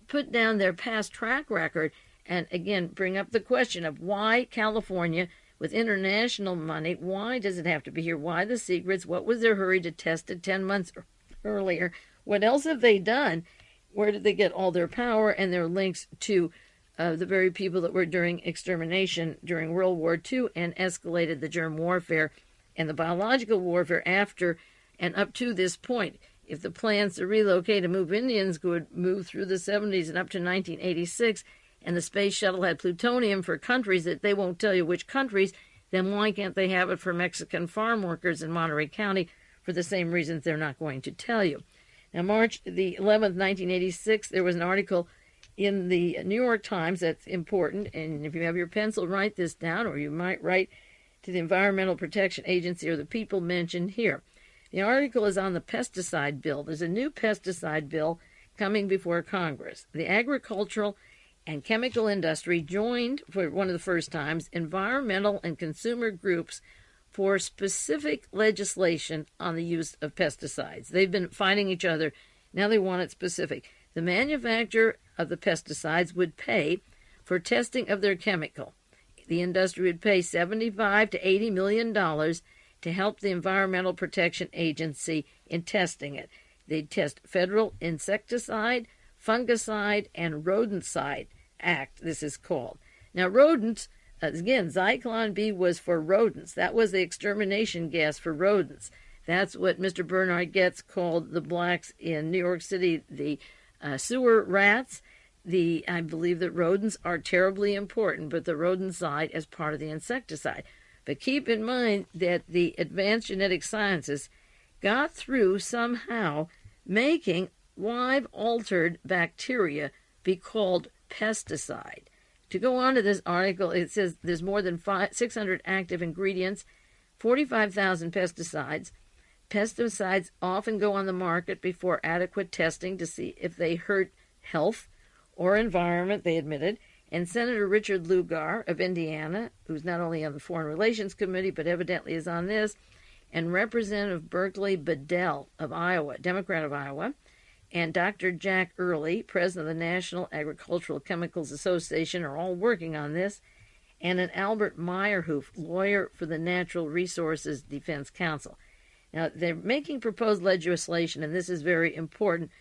put down their past track record and, again, bring up the question of why California, with international money, why does it have to be here? Why the secrets? What was their hurry to test it 10 months earlier? What else have they done? Where did they get all their power and their links to the very people that were during extermination during World War II and escalated the germ warfare and the biological warfare after and up to this point? If the plans to relocate and move Indians could move through the 70s and up to 1986, and the space shuttle had plutonium for countries that they won't tell you which countries, then why can't they have it for Mexican farm workers in Monterey County for the same reasons they're not going to tell you? Now, March the 11th, 1986, there was an article in the New York Times that's important, and if you have your pencil, write this down, or you might write to the Environmental Protection Agency or the people mentioned here. The article is on the pesticide bill. There's a new pesticide bill coming before Congress. The agricultural and chemical industry joined, for one of the first times, environmental and consumer groups for specific legislation on the use of pesticides. They've been fighting each other. Now they want it specific. The manufacturer of the pesticides would pay for testing of their chemical. The industry would pay $75 to $80 million to help the Environmental Protection Agency in testing it. They'd test federal insecticide, fungicide, and rodenticide act, this is called. Now, rodents, again, Zyklon B was for rodents. That was the extermination gas for rodents. That's what Mr. Bernard Goetz called the blacks in New York City, the sewer rats. I believe that rodents are terribly important, but the rodenticide as part of the insecticide. But keep in mind that the advanced genetic sciences got through somehow making live altered bacteria be called pesticide. To go on to this article, it says there's more than 600 active ingredients, 45,000 pesticides. Pesticides often go on the market before adequate testing to see if they hurt health or environment, they admitted. and Senator Richard Lugar of Indiana, who's not only on the Foreign Relations Committee, but evidently is on this, and Representative Berkeley Bedell of Iowa, Democrat of Iowa, and Dr. Jack Early, president of the National Agricultural Chemicals Association, are all working on this, and an Albert Meyerhoff, lawyer for the Natural Resources Defense Council. Now, they're making proposed legislation, and this is very important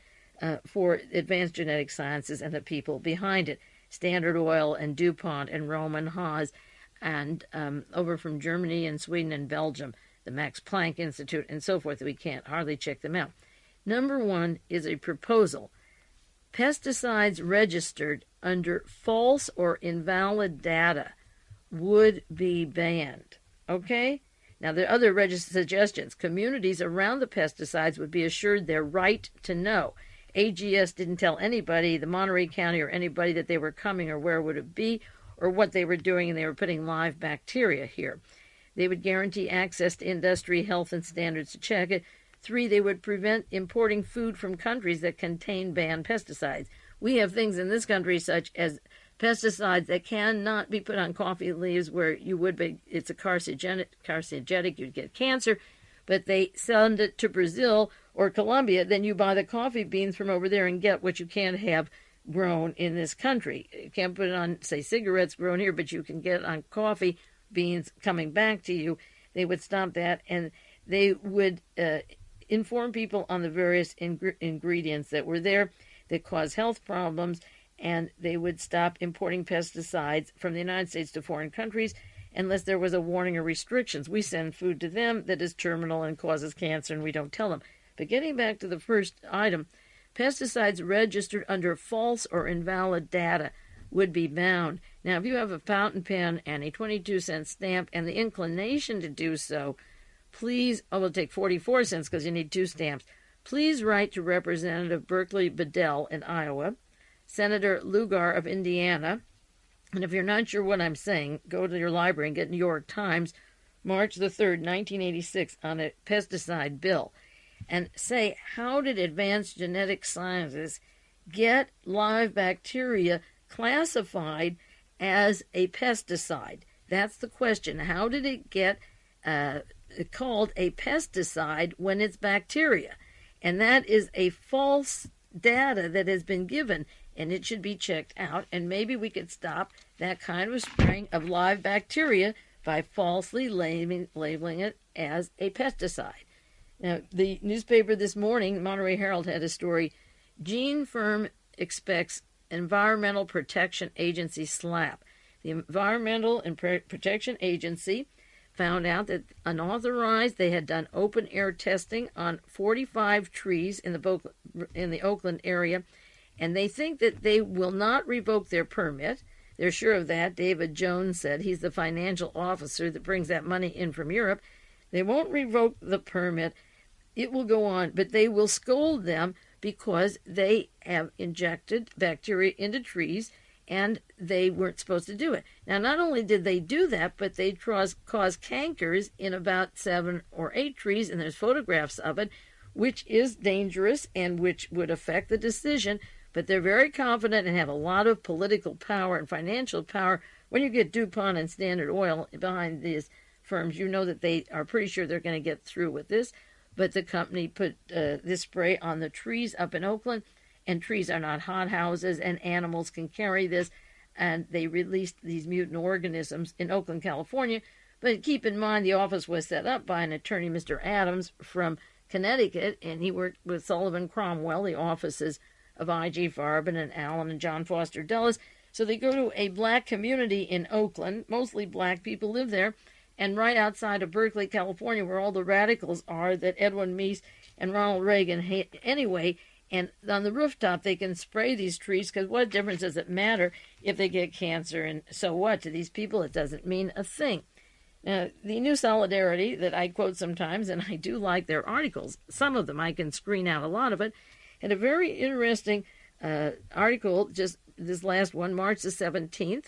for advanced genetic sciences and the people behind it. Standard Oil and DuPont and Roman Haas, and over from Germany and Sweden and Belgium, the Max Planck Institute, and so forth. We can't hardly check them out. Number one is a proposal. Pesticides registered under false or invalid data would be banned. Okay? Now, there are other suggestions. Communities around the pesticides would be assured their right to know. AGS didn't tell anybody, the Monterey County or anybody, that they were coming or where would it be or what they were doing, and they were putting live bacteria here. They would guarantee access to industry, health, and standards to check it. 3, they would prevent importing food from countries that contain banned pesticides. We have things in this country such as pesticides that cannot be put on coffee leaves where you would be, it's a carcinogenic, you'd get cancer, but they send it to Brazil or Colombia, then you buy the coffee beans from over there and get what you can't have grown in this country. You can't put it on, say, cigarettes grown here, but you can get it on coffee beans coming back to you. They would stop that, and they would inform people on the various ingredients that were there that cause health problems, and they would stop importing pesticides from the United States to foreign countries unless there was a warning or restrictions. We send food to them that is terminal and causes cancer, and we don't tell them. But getting back to the first item, pesticides registered under false or invalid data would be bound. Now, if you have a fountain pen and a 22-cent stamp and the inclination to do so, please, it'll take 44 cents because you need 2 stamps. Please write to Representative Berkeley Bedell in Iowa, Senator Lugar of Indiana, and if you're not sure what I'm saying, go to your library and get New York Times, March the 3rd, 1986, on a pesticide bill, and say, how did advanced genetic scientists get live bacteria classified as a pesticide? That's the question. How did it get called a pesticide when it's bacteria? And that is a false data that has been given, and it should be checked out, and maybe we could stop that kind of spraying of live bacteria by falsely labeling it as a pesticide. Now, the newspaper this morning, Monterey Herald, had a story. Gene firm expects Environmental Protection Agency slap. The Environmental and Protection Agency found out that unauthorized, they had done open-air testing on 45 trees in the Oakland area, and they think that they will not revoke their permit. They're sure of that. David Jones said, he's the financial officer that brings that money in from Europe. They won't revoke the permit. It will go on, but they will scold them because they have injected bacteria into trees and they weren't supposed to do it. Now, not only did they do that, but they cause cankers in about 7 or 8 trees, and there's photographs of it, which is dangerous and which would affect the decision. But they're very confident and have a lot of political power and financial power. When you get DuPont and Standard Oil behind these firms, you know that they are pretty sure they're going to get through with this. But the company put this spray on the trees up in Oakland, and trees are not hothouses, and animals can carry this, and they released these mutant organisms in Oakland, California. But keep in mind, the office was set up by an attorney, Mr. Adams, from Connecticut, and he worked with Sullivan Cromwell, the offices of I.G. Farben and Allen and John Foster Dulles. So they go to a black community in Oakland, mostly black people live there, and right outside of Berkeley, California, where all the radicals are that Edwin Meese and Ronald Reagan hate anyway. And on the rooftop, they can spray these trees, because what difference does it matter if they get cancer? And so what? To these people, it doesn't mean a thing. Now, the New Solidarity that I quote sometimes, and I do like their articles, some of them, I can screen out a lot of it, had a very interesting article, just this last one, March the 17th,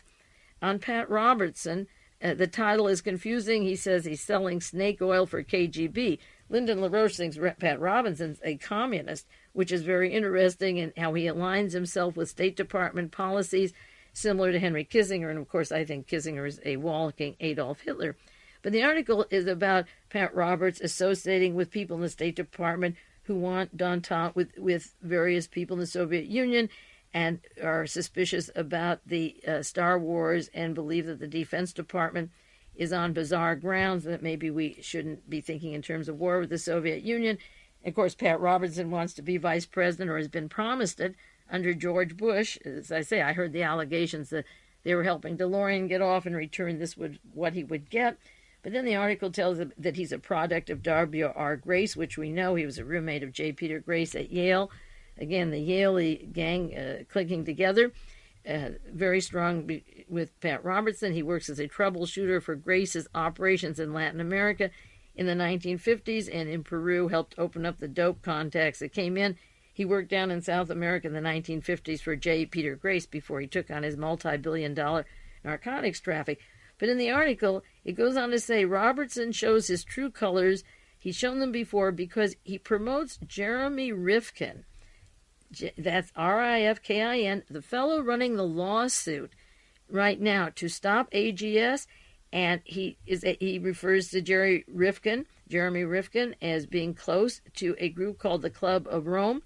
on Pat Robertson. The title is confusing. He says he's selling snake oil for KGB. Lyndon LaRouche thinks Pat Robinson's a communist, which is very interesting, in how he aligns himself with State Department policies. similar to Henry Kissinger. And of course, I think Kissinger is a walking Adolf Hitler. But the article is about Pat Roberts associating with people in the State Department who want détente with various people in the Soviet Union and are suspicious about the Star Wars and believe that the Defense Department is on bizarre grounds, that maybe we shouldn't be thinking in terms of war with the Soviet Union. Of course, Pat Robertson wants to be vice president, or has been promised it, under George Bush. As I say, I heard the allegations that they were helping DeLorean get off, and in return this would what he would get. But then the article tells us that he's a product of W.R. Grace, which we know. He was a roommate of J. Peter Grace at Yale. Again, the Yale gang clicking together. Very strong with Pat Robertson. He works as a troubleshooter for Grace's operations in Latin America in the 1950s, and in Peru helped open up the dope contacts that came in. He worked down in South America in the 1950s for J. Peter Grace before he took on his multi-billion-dollar narcotics traffic. But in the article, it goes on to say Robertson shows his true colors. He's shown them before because he promotes Jeremy Rifkin. That's Rifkin, the fellow running the lawsuit right now to stop AGS, and he refers to Jeremy Rifkin, as being close to a group called the Club of Rome.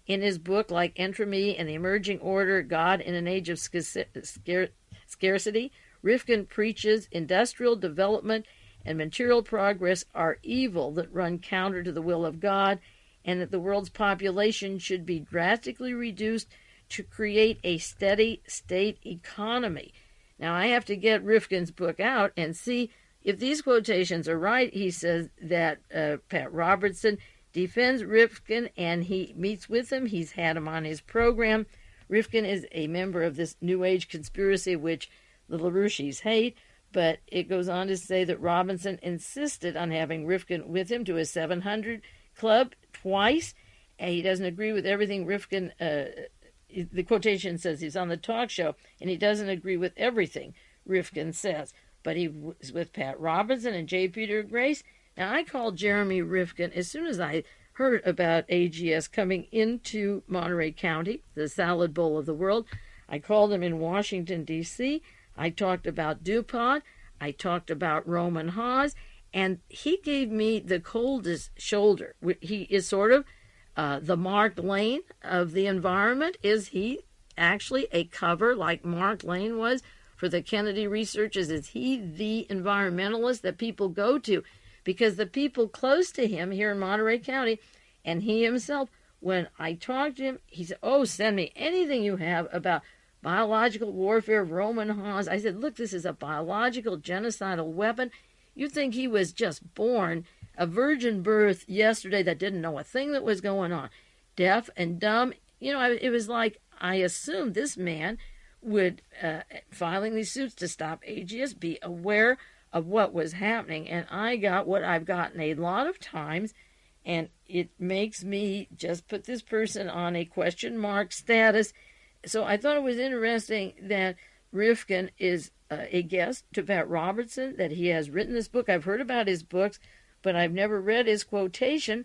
In his book, like Entropy and the Emerging Order, God in an Age of Scarcity, Rifkin preaches industrial development and material progress are evil that run counter to the will of God, and that the world's population should be drastically reduced to create a steady state economy. Now, I have to get Rifkin's book out and see if these quotations are right. He says that Pat Robertson defends Rifkin, and he meets with him. He's had him on his program. Rifkin is a member of this New Age conspiracy, which the LaRouches hate, but it goes on to say that Robinson insisted on having Rifkin with him to his 700 club twice, and he doesn't agree with everything Rifkin, the quotation says he's on the talk show, and he doesn't agree with everything Rifkin says, but he was with Pat Robertson and J. Peter Grace. Now, I called Jeremy Rifkin as soon as I heard about AGS coming into Monterey County, the salad bowl of the world. I called him in Washington, D.C., I talked about DuPont, I talked about Roman Haas, and he gave me the coldest shoulder. He is sort of the Mark Lane of the environment. Is he actually a cover like Mark Lane was for the Kennedy researchers? Is he the environmentalist that people go to? Because the people close to him here in Monterey County, and he himself, when I talked to him, he said, oh, send me anything you have about biological warfare of Roman Haas. I said, look, this is a biological genocidal weapon. You think he was just born, a virgin birth yesterday that didn't know a thing that was going on, deaf and dumb. You know, it was like I assumed this man would, filing these suits to stop AGS, be aware of what was happening. And I got what I've gotten a lot of times, and it makes me just put this person on a question mark status. So I thought it was interesting that Rifkin is a guest to Pat Robertson, that he has written this book. I've heard about his books, but I've never read his quotation,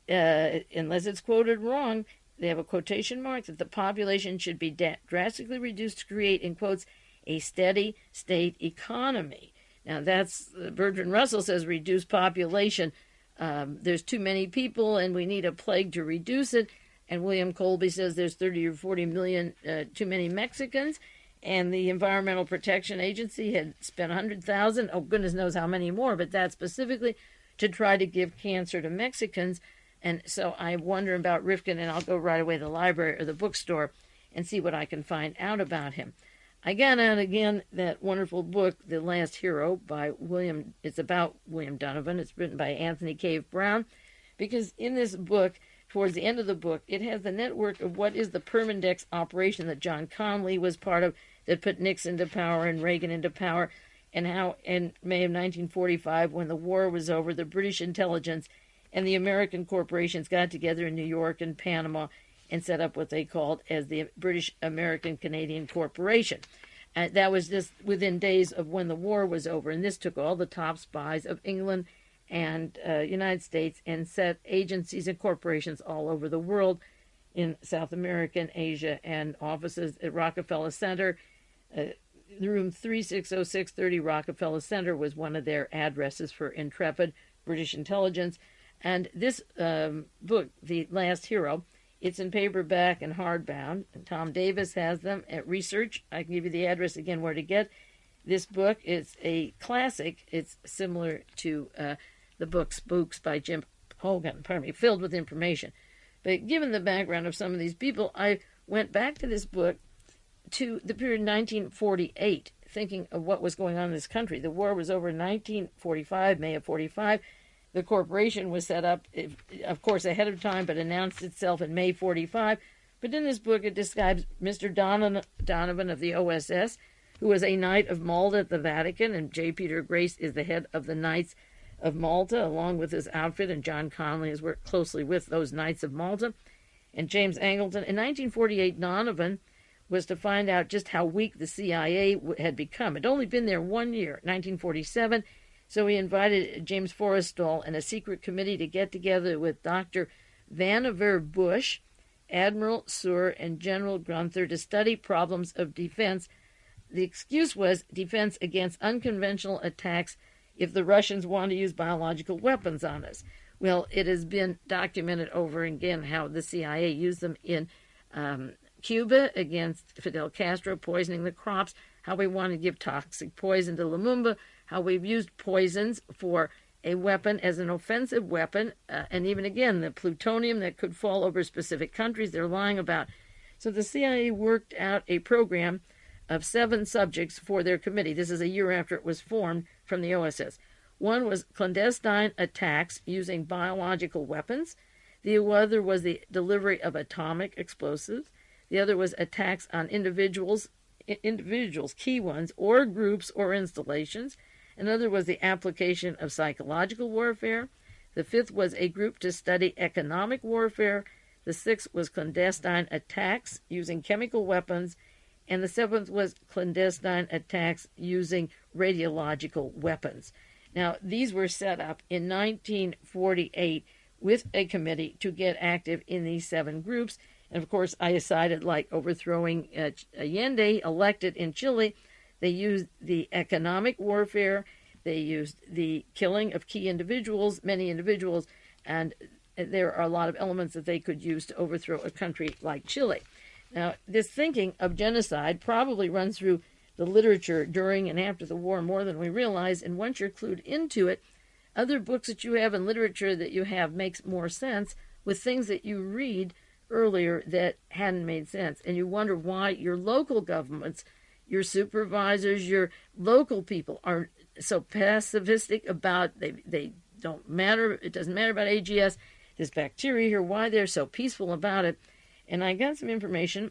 unless it's quoted wrong. They have a quotation mark that the population should be drastically reduced to create, in quotes, a steady state economy. Now, that's Bertrand Russell says reduce population. There's too many people, and we need a plague to reduce it. And William Colby says there's 30 or 40 million too many Mexicans. And the Environmental Protection Agency had spent 100,000, oh, goodness knows how many more, but that specifically to try to give cancer to Mexicans. And so I wonder about Rifkin, and I'll go right away to the library or the bookstore and see what I can find out about him. I got out again that wonderful book, The Last Hero, by William. It's about William Donovan. It's written by Anthony Cave Brown, because in this book, towards the end of the book, it has the network of what is the Permindex operation that John Connally was part of, that put Nixon into power and Reagan into power, and how in May of 1945, when the war was over, the British intelligence and the American corporations got together in New York and Panama and set up what they called as the British American Canadian Corporation. And that was just within days of when the war was over. And this took all the top spies of England and United States and set agencies and corporations all over the world in South America and Asia, and offices at Rockefeller Center, The room 360630 Rockefeller Center was one of their addresses for intrepid British intelligence. And this book, The Last Hero, it's in paperback and hardbound. And Tom Davis has them at Research. I can give you the address again where to get this book. It's a classic. It's similar to the book Spooks by Jim Hogan, filled with information. But given the background of some of these people, I went back to this book to the period 1948, thinking of what was going on in this country. The war was over in 1945, May of 45. The corporation was set up, of course, ahead of time, but announced itself in May 45. But in this book, it describes Mr. Donovan of the OSS, who was a Knight of Malta at the Vatican, and J. Peter Grace is the head of the Knights of Malta, along with his outfit, and John Connally has worked closely with those Knights of Malta, and James Angleton. In 1948, Donovan was to find out just how weak the CIA had become. It had only been there 1 year, 1947, so he invited James Forrestal and a secret committee to get together with Dr. Vannevar Bush, Admiral Suhr, and General Gunther to study problems of defense. The excuse was defense against unconventional attacks if the Russians want to use biological weapons on us. Well, it has been documented over again how the CIA used them in Cuba against Fidel Castro, poisoning the crops, how we want to give toxic poison to Lumumba, how we've used poisons for a weapon as an offensive weapon, and even again, the plutonium that could fall over specific countries they're lying about. So the CIA worked out a program of 7 subjects for their committee. This is a year after it was formed from the OSS. One was clandestine attacks using biological weapons. The other was the delivery of atomic explosives. The other was attacks on individuals, key ones, or groups or installations. Another was the application of psychological warfare. The 5th was a group to study economic warfare. The 6th was clandestine attacks using chemical weapons. And the 7th was clandestine attacks using radiological weapons. Now, these were set up in 1948 with a committee to get active in these 7 groups. And, of course, I decided, like overthrowing Allende, elected in Chile, they used the economic warfare, they used the killing of key individuals, many individuals, and there are a lot of elements that they could use to overthrow a country like Chile. Now, this thinking of genocide probably runs through the literature during and after the war more than we realize, and once you're clued into it, other books that you have and literature that you have makes more sense with things that you read earlier that hadn't made sense. And you wonder why your local governments, your supervisors, your local people are so pacifistic about, they don't matter, it doesn't matter about AGS, this bacteria here, why they're so peaceful about it. And I got some information,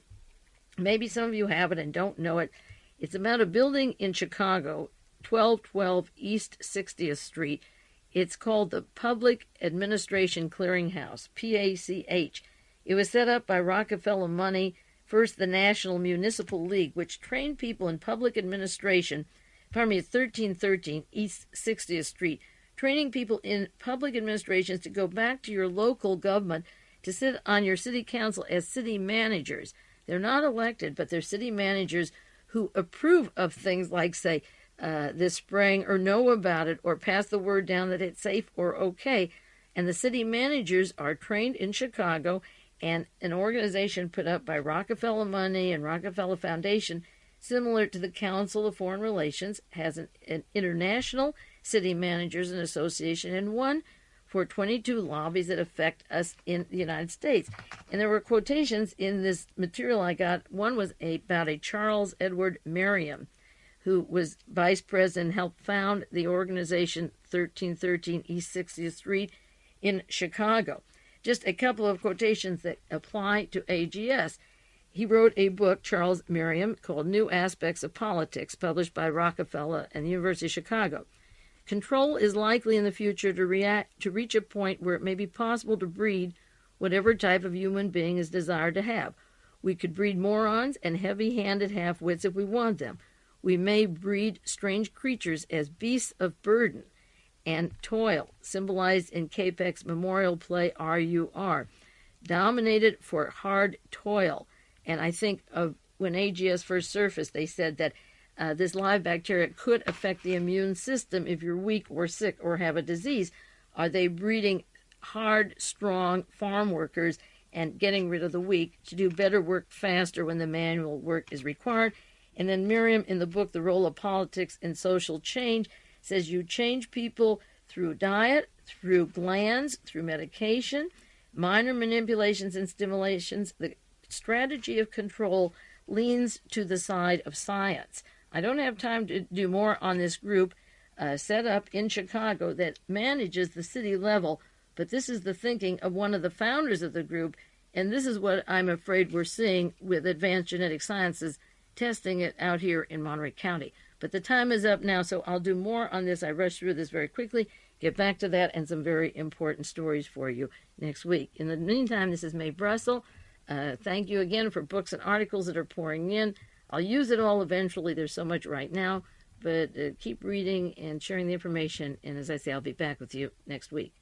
maybe some of you have it and don't know it. It's about a building in Chicago, 1212 East 60th Street. It's called the Public Administration Clearinghouse, PACH. It was set up by Rockefeller money, first the National Municipal League, which trained people in public administration, at 1313 East 60th Street, training people in public administrations to go back to your local government to sit on your city council as city managers. They're not elected, but they're city managers who approve of things like, say, this spraying, or know about it, or pass the word down that it's safe or okay. And the city managers are trained in Chicago, and an organization put up by Rockefeller money and Rockefeller Foundation, similar to the Council of Foreign Relations, has an international city managers and association, and one for 22 lobbies that affect us in the United States. And there were quotations in this material I got. One was about a Charles Edward Merriam, who was vice president, helped found the organization 1313 East 60th Street in Chicago. Just a couple of quotations that apply to AGS. He wrote a book, Charles Merriam, called New Aspects of Politics, published by Rockefeller and the University of Chicago. Control is likely in the future to reach a point where it may be possible to breed whatever type of human being is desired to have. We could breed morons and heavy-handed half-wits if we want them. We may breed strange creatures as beasts of burden and toil, symbolized in Capek's memorial play R.U.R., dominated for hard toil. And I think of when AGS first surfaced, they said that this live bacteria could affect the immune system if you're weak or sick or have a disease. Are they breeding hard, strong farm workers and getting rid of the weak to do better work faster when the manual work is required? And then Miriam, in the book, The Role of Politics in Social Change, says you change people through diet, through glands, through medication, minor manipulations and stimulations. The strategy of control leans to the side of science. I don't have time to do more on this group set up in Chicago that manages the city level, but this is the thinking of one of the founders of the group, and this is what I'm afraid we're seeing with Advanced Genetic Sciences testing it out here in Monterey County. But the time is up now, so I'll do more on this. I rushed through this very quickly. Get back to that and some very important stories for you next week. In the meantime, this is Mae Brussell. Thank you again for books and articles that are pouring in. I'll use it all eventually. There's so much right now. But keep reading and sharing the information. And as I say, I'll be back with you next week.